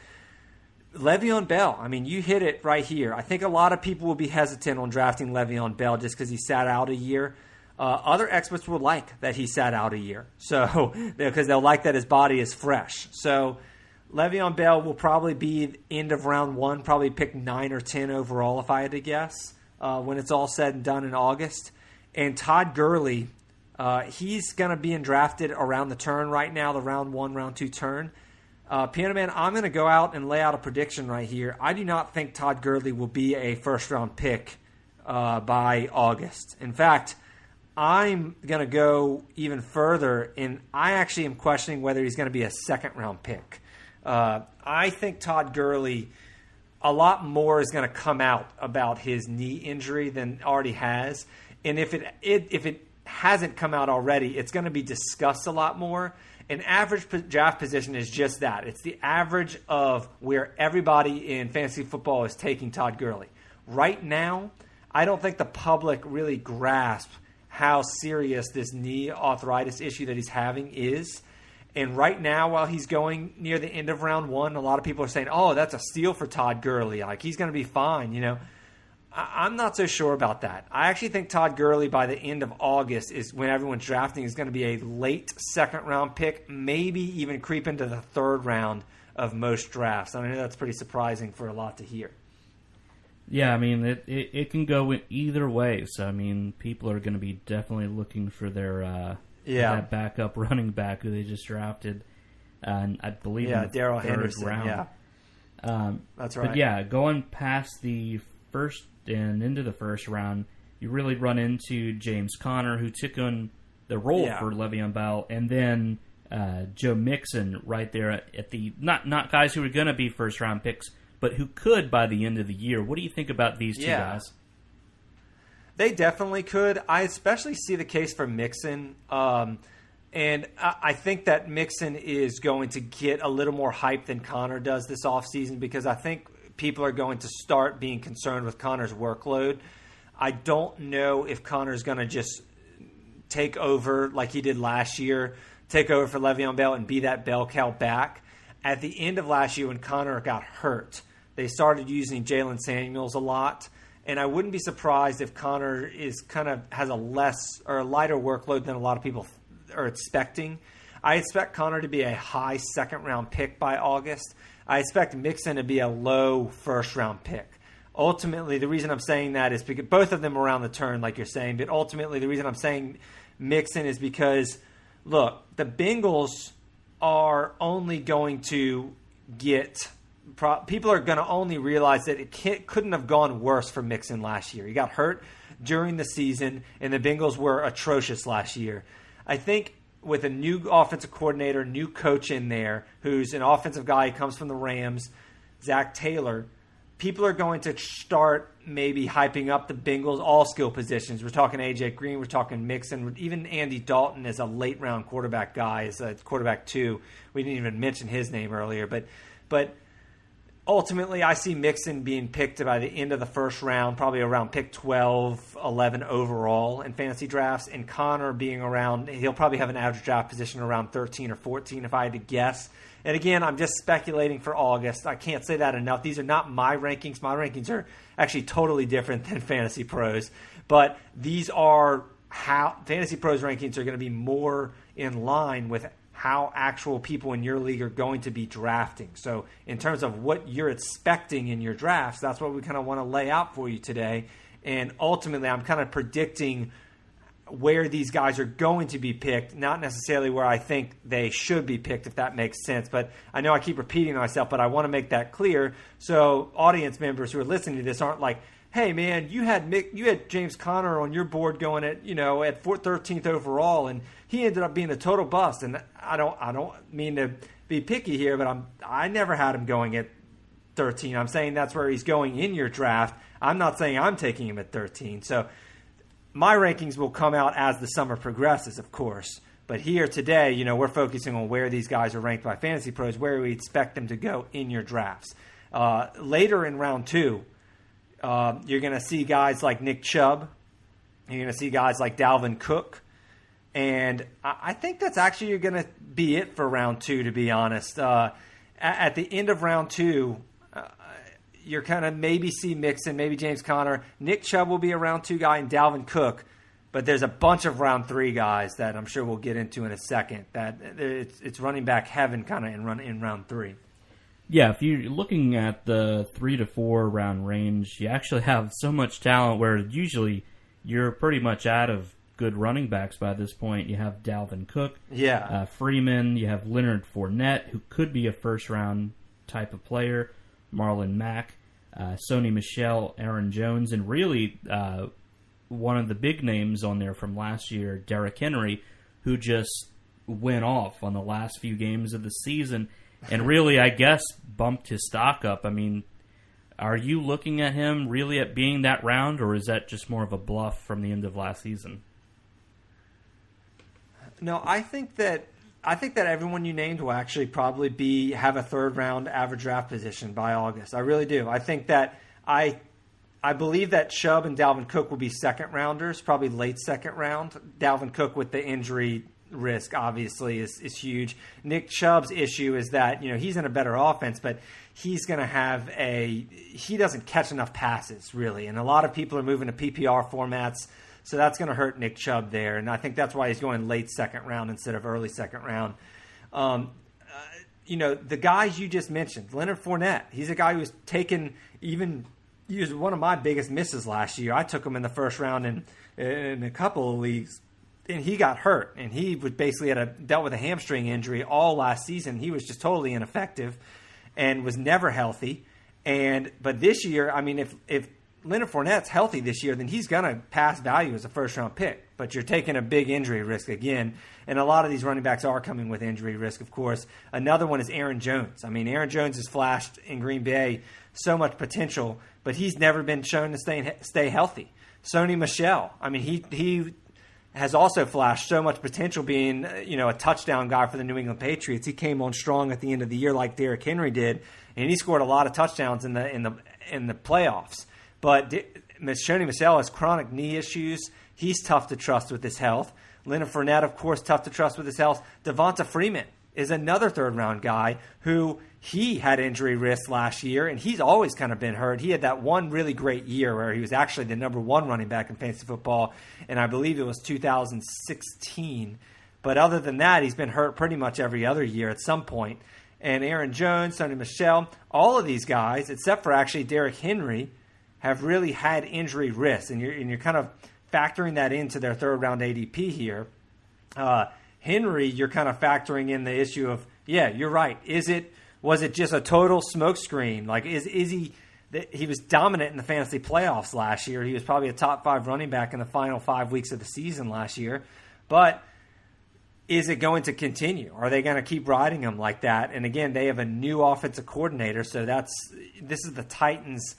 Le'Veon Bell, I mean, you hit it right here. I think a lot of people will be hesitant on drafting Le'Veon Bell just because he sat out a year. Other experts would like that he sat out a year, so because they'll like that his body is fresh. So Le'Veon Bell will probably be end of round 1, probably pick 9 or 10 overall if I had to guess when it's all said and done in August. And Todd Gurley, he's going to be drafted around the turn right now, the round 1, round 2 turn. Piano Man, I'm going to go out and lay out a prediction right here. I do not think Todd Gurley will be a first-round pick by August. In fact, I'm going to go even further, and I actually am questioning whether he's going to be a second-round pick. I think Todd Gurley, a lot more is going to come out about his knee injury than already has. And if it hasn't come out already, it's going to be discussed a lot more. An average draft position is just that. It's the average of where everybody in fantasy football is taking Todd Gurley. Right now, I don't think the public really grasps how serious this knee arthritis issue that he's having is. And right now, while he's going near the end of round 1, a lot of people are saying, oh, that's a steal for Todd Gurley. Like, he's going to be fine, you know. I'm not so sure about that. I actually think Todd Gurley by the end of August is when everyone's drafting is going to be a late second-round pick, maybe even creep into the 3rd round of most drafts. I know that's pretty surprising for a lot to hear. Yeah, I mean, it can go either way. So, I mean, people are going to be definitely looking for their that backup running back who they just drafted, and I believe in the Darrell 3rd Henderson, round. Yeah. That's right. But yeah, going past the first and into the 1st round, you really run into James Conner, who took on the role for Le'Veon Bell, and then Joe Mixon right there at the not guys who are going to be first-round picks, but who could by the end of the year. What do you think about these two guys? They definitely could. I especially see the case for Mixon. And I think that Mixon is going to get a little more hype than Connor does this offseason because I think people are going to start being concerned with Connor's workload. I don't know if Connor's going to just take over like he did last year, take over for Le'Veon Bell and be that bell cow back. At the end of last year when Connor got hurt, they started using Jalen Samuels a lot. And I wouldn't be surprised if Connor has a lighter workload than a lot of people are expecting. I expect Connor to be a high second-round pick by August. I expect Mixon to be a low first-round pick. Ultimately, the reason I'm saying that is because both of them are around the turn, like you're saying. But ultimately, the reason I'm saying Mixon is because, look, the Bengals are only going to get – people are going to only realize that it couldn't have gone worse for Mixon last year. He got hurt during the season, and the Bengals were atrocious last year. I think with a new offensive coordinator, new coach in there, who's an offensive guy, he comes from the Rams, Zach Taylor – people are going to start maybe hyping up the Bengals all skill positions. We're talking A.J. Green. We're talking Mixon. Even Andy Dalton is a late-round quarterback guy, is a quarterback 2. We didn't even mention his name earlier. But ultimately, I see Mixon being picked by the end of the first round, probably around pick 12, 11 overall in fantasy drafts, and Connor being around – he'll probably have an average draft position around 13 or 14 if I had to guess. And again, I'm just speculating for August. I can't say that enough. These are not my rankings. My rankings are actually totally different than Fantasy Pros. But these are how Fantasy Pros rankings are going to be more in line with how actual people in your league are going to be drafting. So in terms of what you're expecting in your drafts, that's what we kind of want to lay out for you today. And ultimately, I'm kind of predicting where these guys are going to be picked, not necessarily where I think they should be picked, if that makes sense. But I know I keep repeating myself, but I want to make that clear so audience members who are listening to this aren't like, hey, man, you had James Conner on your board going at 13th overall, and he ended up being a total bust. And I don't mean to be picky here, but I never had him going at 13. I'm saying that's where he's going in your draft. I'm not saying I'm taking him at 13. So my rankings will come out as the summer progresses, of course. But here today, we're focusing on where these guys are ranked by Fantasy Pros, where we expect them to go in your drafts. Later in round 2, you're going to see guys like Nick Chubb. You're going to see guys like Dalvin Cook. And I think that's actually going to be it for round 2, to be honest. At the end of round 2, you're kind of maybe see Mixon, maybe James Conner. Nick Chubb will be a round 2 guy, and Dalvin Cook. But there's a bunch of round 3 guys that I'm sure we'll get into in a second. That it's running back heaven kind of in round 3. Yeah, if you're looking at the 3 to 4 round range, you actually have so much talent where usually you're pretty much out of good running backs by this point. You have Dalvin Cook, Freeman, you have Leonard Fournette, who could be a first-round type of player, Marlon Mack, Sony Michel, Aaron Jones, and really one of the big names on there from last year, Derrick Henry, who just went off on the last few games of the season and really, I guess, bumped his stock up. I mean, are you looking at him really at being that round, or is that just more of a bluff from the end of last season? No, I think that everyone you named will actually probably have a third-round average draft position by August. I really do. I think that I believe that Chubb and Dalvin Cook will be second-rounders, probably late second round. Dalvin Cook with the injury risk, obviously, is huge. Nick Chubb's issue is that he's in a better offense, but he's going to have he doesn't catch enough passes, really. And a lot of people are moving to PPR formats, so that's going to hurt Nick Chubb there. And I think that's why he's going late second round instead of early second round. The guys you just mentioned, Leonard Fournette, he's a guy who was taken he was one of my biggest misses last year. I took him in the first round in a couple of leagues, and he got hurt. And he was basically dealt with a hamstring injury all last season. He was just totally ineffective and was never healthy. But this year, I mean, if Leonard Fournette's healthy this year, then he's going to pass value as a first-round pick. But you're taking a big injury risk again. And a lot of these running backs are coming with injury risk, of course. Another one is Aaron Jones. I mean, Aaron Jones has flashed in Green Bay so much potential, but he's never been shown to stay healthy. Sony Michel, I mean, he has also flashed so much potential being a touchdown guy for the New England Patriots. He came on strong at the end of the year like Derrick Henry did, and he scored a lot of touchdowns in the playoffs. But Shoney Michel has chronic knee issues. He's tough to trust with his health. Leonard Fournette, of course, tough to trust with his health. Devonta Freeman is another third-round guy who he had injury risk last year, and he's always kind of been hurt. He had that one really great year where he was actually the number one running back in fantasy football, and I believe it was 2016. But other than that, he's been hurt pretty much every other year at some point. And Aaron Jones, Sonny Michel, all of these guys, except for actually Derrick Henry, have really had injury risks, and you're kind of factoring that into their third-round ADP here. Henry, you're kind of factoring in the issue of, yeah, you're right. Was it just a total smokescreen? Like, is he? He was dominant in the fantasy playoffs last year. He was probably a top 5 running back in the final 5 weeks of the season last year. But is it going to continue? Are they going to keep riding him like that? And again, they have a new offensive coordinator, so this is the Titans'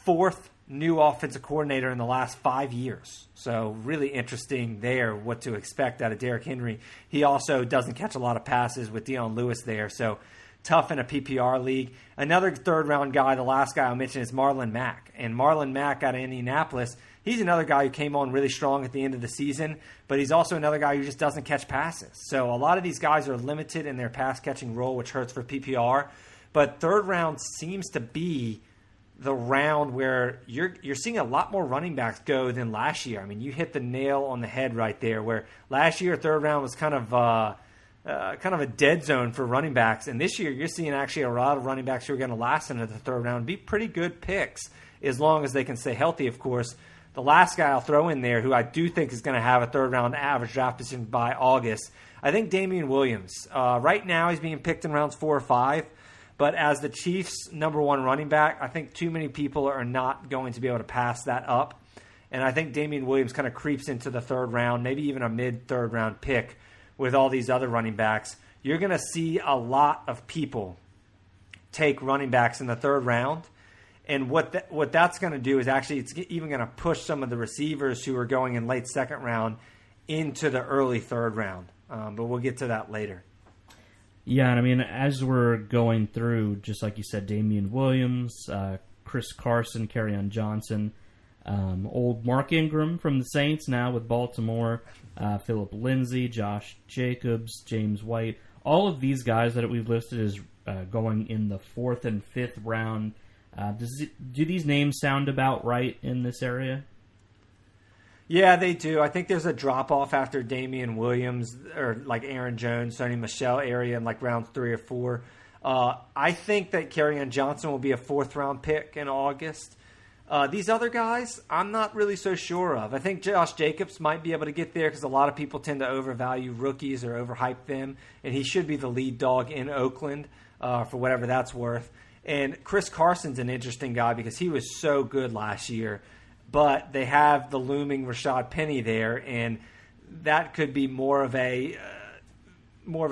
4th new offensive coordinator in the last 5 years. So really interesting there what to expect out of Derrick Henry. He also doesn't catch a lot of passes with Dion Lewis there, so tough in a PPR league. Another third-round guy, the last guy I'll mention, is Marlon Mack. And Marlon Mack out of Indianapolis, he's another guy who came on really strong at the end of the season, but he's also another guy who just doesn't catch passes. So a lot of these guys are limited in their pass-catching role, which hurts for PPR. But third round seems to be the round where you're seeing a lot more running backs go than last year. I mean, you hit the nail on the head right there, where last year third round was kind of a dead zone for running backs, and this year you're seeing actually a lot of running backs who are going to last into the third round, be pretty good picks as long as they can stay healthy, of course. The last guy I'll throw in there, who I do think is going to have a third round average draft position by August, I think Damian Williams. Right now he's being picked in rounds 4 or 5. But as the Chiefs' number 1 running back, I think too many people are not going to be able to pass that up. And I think Damian Williams kind of creeps into the third round, maybe even a mid-third round pick with all these other running backs. You're going to see a lot of people take running backs in the third round. And what that's going to do is actually it's even going to push some of the receivers who are going in late second round into the early third round. But we'll get to that later. Yeah, and I mean, as we're going through, just like you said, Damian Williams, Chris Carson, Kerryon Johnson, old Mark Ingram from the Saints now with Baltimore, Philip Lindsay, Josh Jacobs, James White. All of these guys that we've listed as going in the 4th and 5th round. Do these names sound about right in this area? Yeah, they do. I think there's a drop-off after Damian Williams or like Aaron Jones, Sonny Michel area in like rounds 3 or 4. I think that Kerryon Johnson will be a 4th-round pick in August. These other guys, I'm not really so sure of. I think Josh Jacobs might be able to get there because a lot of people tend to overvalue rookies or overhype them, and he should be the lead dog in Oakland for whatever that's worth. And Chris Carson's an interesting guy because he was so good last year. But they have the looming Rashad Penny there, and that could be more of a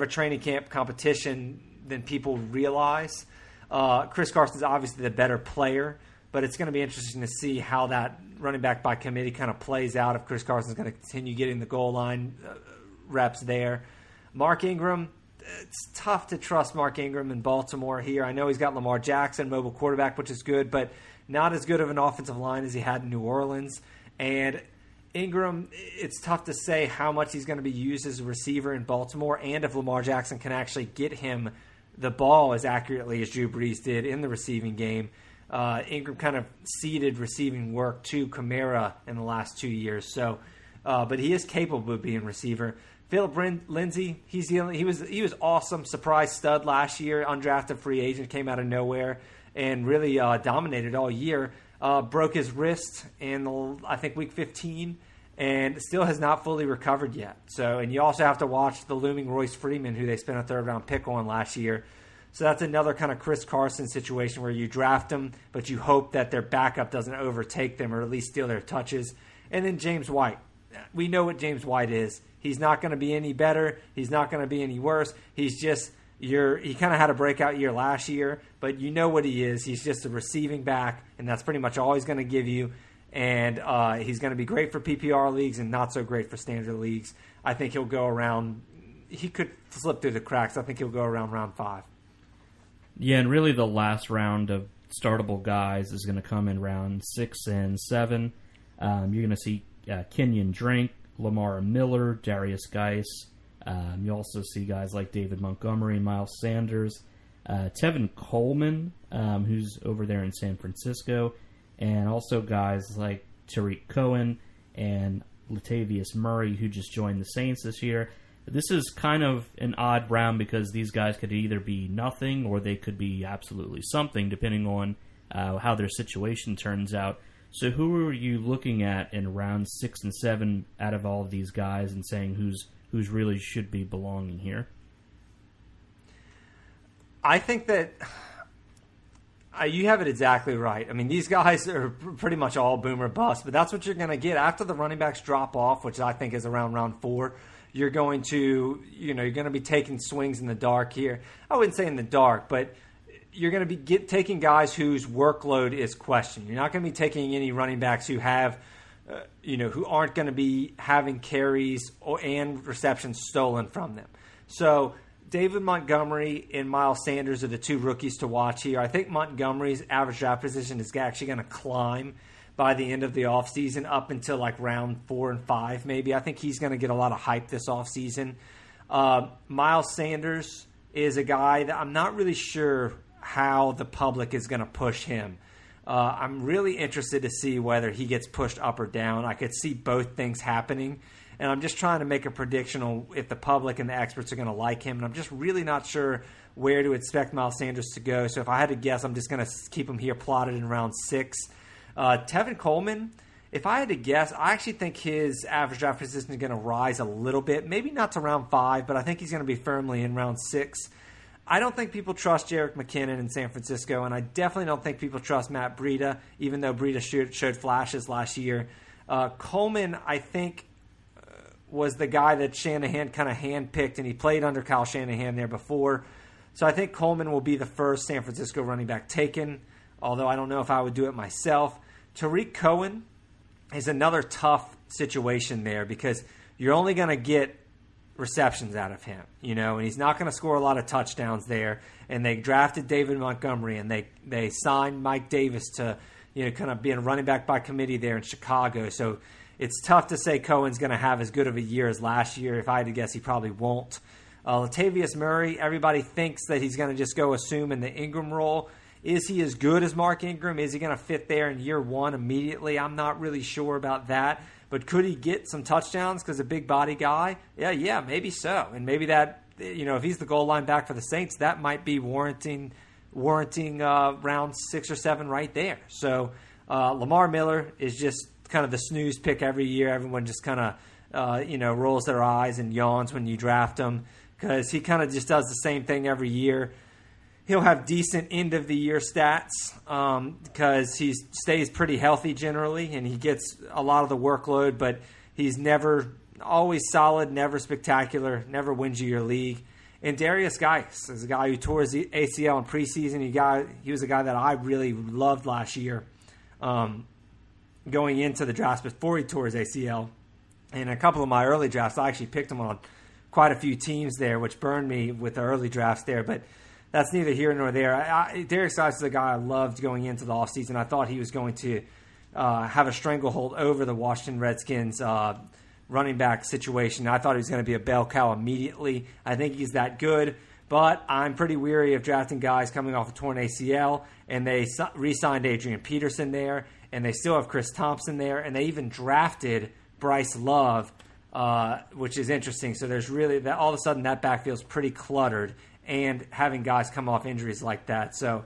training camp competition than people realize. Chris Carson's obviously the better player, but it's going to be interesting to see how that running back by committee kind of plays out if Chris Carson's going to continue getting the goal line reps there. Mark Ingram, it's tough to trust Mark Ingram in Baltimore here. I know he's got Lamar Jackson, mobile quarterback, which is good, but not as good of an offensive line as he had in New Orleans. And Ingram, it's tough to say how much he's going to be used as a receiver in Baltimore and if Lamar Jackson can actually get him the ball as accurately as Drew Brees did in the receiving game. Ingram kind of ceded receiving work to Kamara in the last 2 years. So, but he is capable of being receiver. Philip Lindsay, he was awesome, surprise stud last year, undrafted free agent, came out of nowhere and really dominated all year. Broke his wrist in, I think, week 15, and still has not fully recovered yet. So, and you also have to watch the looming Royce Freeman, who they spent a third-round pick on last year. So that's another kind of Chris Carson situation where you draft them, but you hope that their backup doesn't overtake them or at least steal their touches. And then James White. We know what James White is. He's not going to be any better. He's not going to be any worse. He's just he kind of had a breakout year last year, but you know what he is. He's just a receiving back, and that's pretty much all he's going to give you. And he's going to be great for PPR leagues and not so great for standard leagues. I think he'll go around. He could slip through the cracks. I think he'll go around round 5. Yeah, and really the last round of startable guys is going to come in round 6 and 7. You're going to see Kenyon Drake, Lamar Miller, Darius Geis. You also see guys like David Montgomery, Miles Sanders, Tevin Coleman, who's over there in San Francisco, and also guys like Tariq Cohen and Latavius Murray, who just joined the Saints this year. This is kind of an odd round because these guys could either be nothing or they could be absolutely something, depending on how their situation turns out. So who are you looking at in rounds 6 and 7 out of all of these guys and saying who's really should be belonging here? I think that you have it exactly right. I mean, these guys are pretty much all boomer bust, but that's what you're going to get after the running backs drop off, which I think is around round 4. You're going to, you're going to be taking swings in the dark here. I wouldn't say in the dark, but you're going to be taking guys whose workload is questioned. You're not going to be taking any running backs who have, who aren't going to be having carries and receptions stolen from them. So David Montgomery and Miles Sanders are the 2 rookies to watch here. I think Montgomery's average draft position is actually going to climb by the end of the offseason up until like round 4 and 5 maybe. I think he's going to get a lot of hype this offseason. Miles Sanders is a guy that I'm not really sure how the public is going to push him. I'm really interested to see whether he gets pushed up or down. I could see both things happening, and I'm just trying to make a prediction on if the public and the experts are going to like him, and I'm just really not sure where to expect Miles Sanders to go. So if I had to guess, I'm just going to keep him here plotted in round 6. Tevin Coleman, if I had to guess, I actually think his average draft position is going to rise a little bit, maybe not to round 5, but I think he's going to be firmly in round 6. I don't think people trust Jerick McKinnon in San Francisco, and I definitely don't think people trust Matt Breida, even though Breida showed flashes last year. Coleman, I think, was the guy that Shanahan kind of handpicked, and he played under Kyle Shanahan there before. So I think Coleman will be the first San Francisco running back taken, although I don't know if I would do it myself. Tariq Cohen is another tough situation there because you're only going to get receptions out of him, and he's not going to score a lot of touchdowns there. And they drafted David Montgomery, and they signed Mike Davis to, kind of being a running back by committee there in Chicago. So it's tough to say Cohen's going to have as good of a year as last year. If I had to guess, he probably won't. Latavius Murray, everybody thinks that he's going to just go assume in the Ingram role. Is he as good as Mark Ingram? Is he going to fit there in year 1 immediately? I'm not really sure about that. But could he get some touchdowns because a big body guy? Yeah, maybe so. And maybe that, if he's the goal line back for the Saints, that might be warranting round 6 or 7 right there. So Lamar Miller is just kind of the snooze pick every year. Everyone just kind of, rolls their eyes and yawns when you draft him because he kind of just does the same thing every year. He'll have decent end-of-the-year stats because he stays pretty healthy generally, and he gets a lot of the workload, but he's never always solid, never spectacular, never wins you your league. And Darius Geis is a guy who tore his ACL in preseason. He was a guy that I really loved last year going into the drafts before he tore his ACL. And a couple of my early drafts, I actually picked him on quite a few teams there, which burned me with the early drafts there, but that's neither here nor there. Darius Geis is a guy I loved going into the offseason. I thought he was going to have a stranglehold over the Washington Redskins running back situation. I thought he was going to be a bell cow immediately. I think he's that good, but I'm pretty weary of drafting guys coming off a torn ACL, and they re-signed Adrian Peterson there, and they still have Chris Thompson there, and they even drafted Bryce Love, which is interesting. So there's really that all of a sudden that backfield's pretty cluttered, and having guys come off injuries like that. So,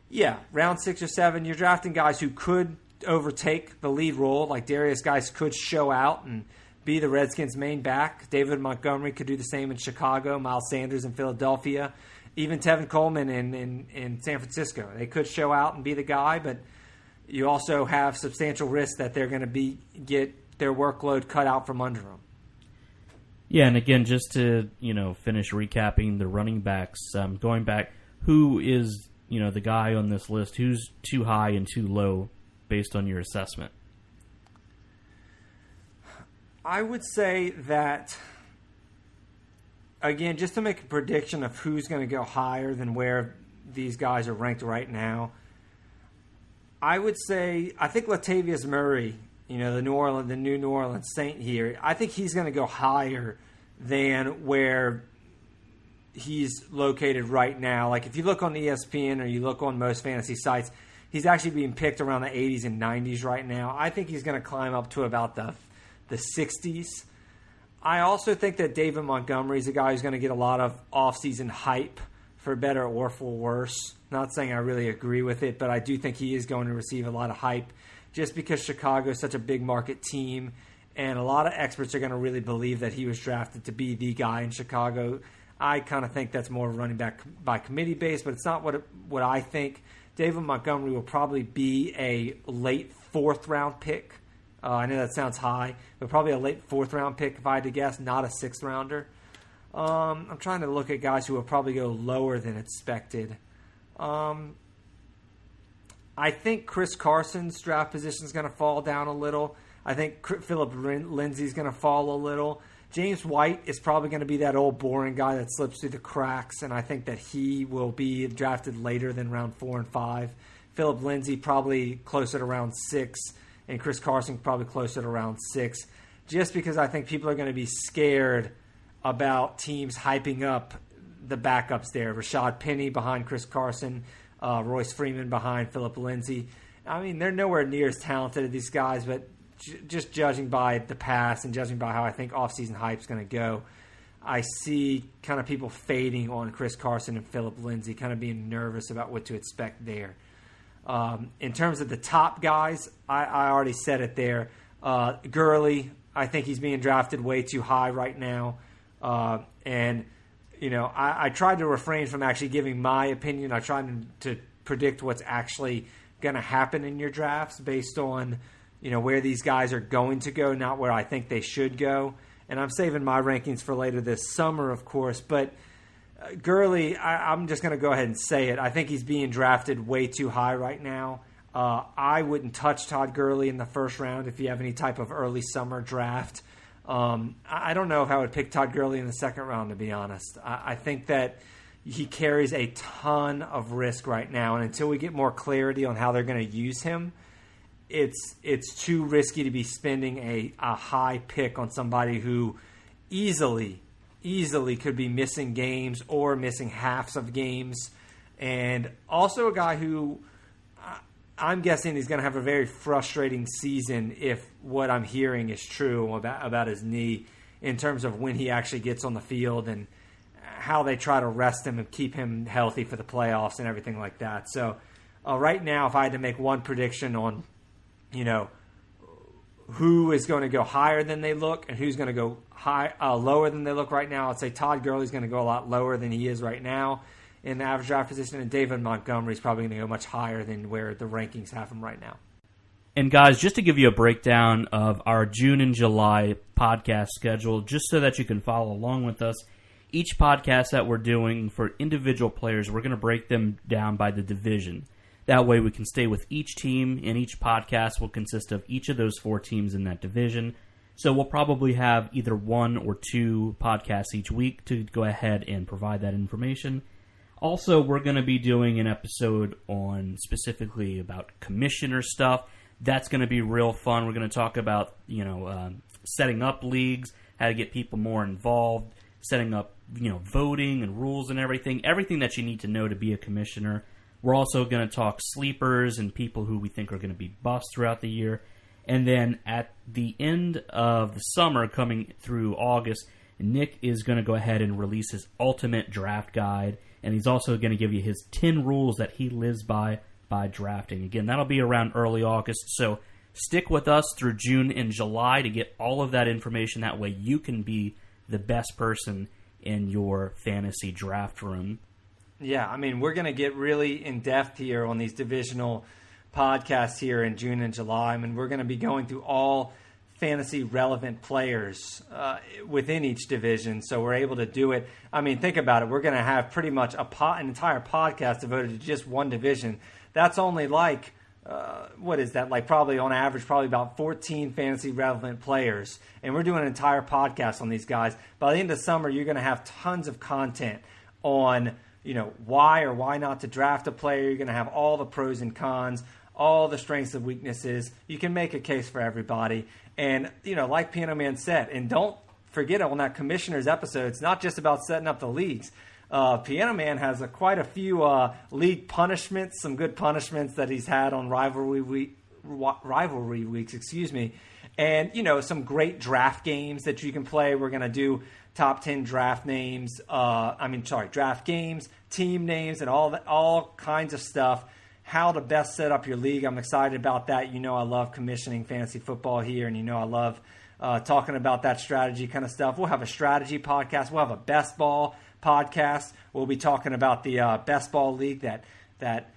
yeah, round 6 or 7, you're drafting guys who could overtake the lead role, like Darius Geis could show out and be the Redskins' main back. David Montgomery could do the same in Chicago, Miles Sanders in Philadelphia, even Tevin Coleman in San Francisco. They could show out and be the guy, but you also have substantial risk that they're going to get their workload cut out from under them. Yeah, and again, just to finish recapping the running backs, going back, who is the guy on this list? Who's too high and too low based on your assessment? I would say that, again, just to make a prediction of who's going to go higher than where these guys are ranked right now, I would say, I think Latavius Murray, the new New Orleans Saint here, I think he's going to go higher than where he's located right now. Like if you look on ESPN or you look on most fantasy sites, he's actually being picked around the 80s and 90s right now. I think he's going to climb up to about the 60s. I also think that David Montgomery is a guy who's going to get a lot of offseason hype, for better or for worse. Not saying I really agree with it, but I do think he is going to receive a lot of hype just because Chicago is such a big market team, and a lot of experts are going to really believe that he was drafted to be the guy in Chicago. I kind of think that's more running back by committee base, but it's not what I think. David Montgomery will probably be a late fourth-round pick. I know that sounds high, but probably a late fourth-round pick if I had to guess, not a sixth-rounder. I'm trying to look at guys who will probably go lower than expected. I think Chris Carson's draft position is going to fall down a little. I think Philip Lindsay's going to fall a little. James White is probably going to be that old boring guy that slips through the cracks, and I think that he will be drafted later than round 4 and 5. Philip Lindsay probably closer to round 6, and Chris Carson probably closer to round 6, just because I think people are going to be scared about teams hyping up the backups there. Rashad Penny behind Chris Carson, Royce Freeman behind Philip Lindsay. I mean, they're nowhere near as talented as these guys, but just judging by the past and judging by how I think offseason hype is going to go, I see kind of people fading on Chris Carson and Philip Lindsay, kind of being nervous about what to expect there. In terms of the top guys, I already said it there. Gurley, I think he's being drafted way too high right now. I tried to refrain from actually giving my opinion. I tried to predict what's actually going to happen in your drafts based on, where these guys are going to go, not where I think they should go. And I'm saving my rankings for later this summer, of course. But Gurley, I'm just going to go ahead and say it. I think he's being drafted way too high right now. I wouldn't touch Todd Gurley in the first round if you have any type of early summer draft. I don't know if I would pick Todd Gurley in the second round, to be honest. I think that he carries a ton of risk right now, and until we get more clarity on how they're going to use him, it's too risky to be spending a high pick on somebody who easily could be missing games or missing halves of games, and also a guy who I'm guessing he's going to have a very frustrating season if what I'm hearing is true about his knee in terms of when he actually gets on the field and how they try to rest him and keep him healthy for the playoffs and everything like that. So right now, if I had to make one prediction on, who is going to go higher than they look and who's going to go lower than they look right now, I'd say Todd Gurley's going to go a lot lower than he is right now in the average draft position, and David Montgomery is probably going to go much higher than where the rankings have him right now. And guys, just to give you a breakdown of our June and July podcast schedule, just so that you can follow along with us, each podcast that we're doing for individual players, we're going to break them down by the division. That way we can stay with each team, and each podcast will consist of each of those 4 teams in that division. So we'll probably have either 1 or 2 podcasts each week to go ahead and provide that information. Also, we're going to be doing an episode on specifically about commissioner stuff. That's going to be real fun. We're going to talk about, setting up leagues, how to get people more involved, setting up, voting and rules and everything that you need to know to be a commissioner. We're also going to talk sleepers and people who we think are going to be busts throughout the year. And then at the end of the summer, coming through August, Nick is going to go ahead and release his ultimate draft guide. And he's also going to give you his 10 rules that he lives by drafting. Again, that'll be around early August. So stick with us through June and July to get all of that information. That way you can be the best person in your fantasy draft room. Yeah, I mean, we're going to get really in-depth here on these divisional podcasts here in June and July. I mean, we're going to be going through all fantasy-relevant players within each division, so we're able to do it. I mean, think about it. We're going to have pretty much an entire podcast devoted to just one division. That's only like, what is that? Like probably on average, probably about 14 fantasy-relevant players, and we're doing an entire podcast on these guys. By the end of summer, you're going to have tons of content on why or why not to draft a player. You're going to have all the pros and cons. all the strengths and weaknesses. You can make a case for everybody. And, like Piano Man said, and don't forget on that commissioner's episode, it's not just about setting up the leagues. Piano Man has quite a few league punishments, some good punishments that he's had on rivalry weeks, and some great draft games that you can play. We're going to do top 10 draft names. Draft games, team names, and all kinds of stuff. How to best set up your league. I'm excited about that. I love commissioning fantasy football here, and I love talking about that strategy kind of stuff. We'll have a strategy podcast. We'll have a best ball podcast. We'll be talking about the best ball league that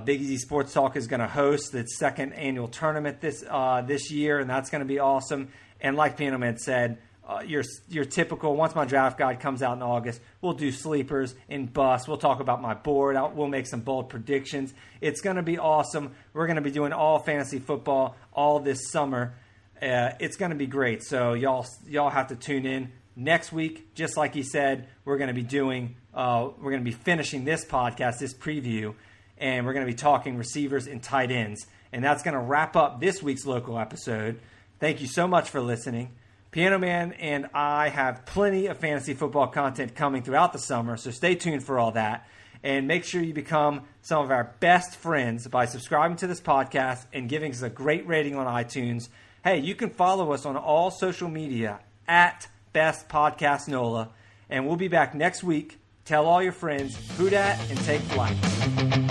Big Easy Sports Talk is going to host its second annual tournament this year, and that's going to be awesome. And like Piano Man said, your typical, once my draft guide comes out in August, we'll do sleepers and busts. We'll talk about my board. We'll make some bold predictions. It's going to be awesome. We're going to be doing all fantasy football all this summer. It's going to be great. So y'all have to tune in. Next week, just like he said, we're going to be finishing this podcast, this preview, and we're going to be talking receivers and tight ends. And that's going to wrap up this week's local episode. Thank you so much for listening. Piano Man and I have plenty of fantasy football content coming throughout the summer, so stay tuned for all that. And make sure you become some of our best friends by subscribing to this podcast and giving us a great rating on iTunes. Hey, you can follow us on all social media at Best Podcast NOLA, and we'll be back next week. Tell all your friends, who dat, and take flight.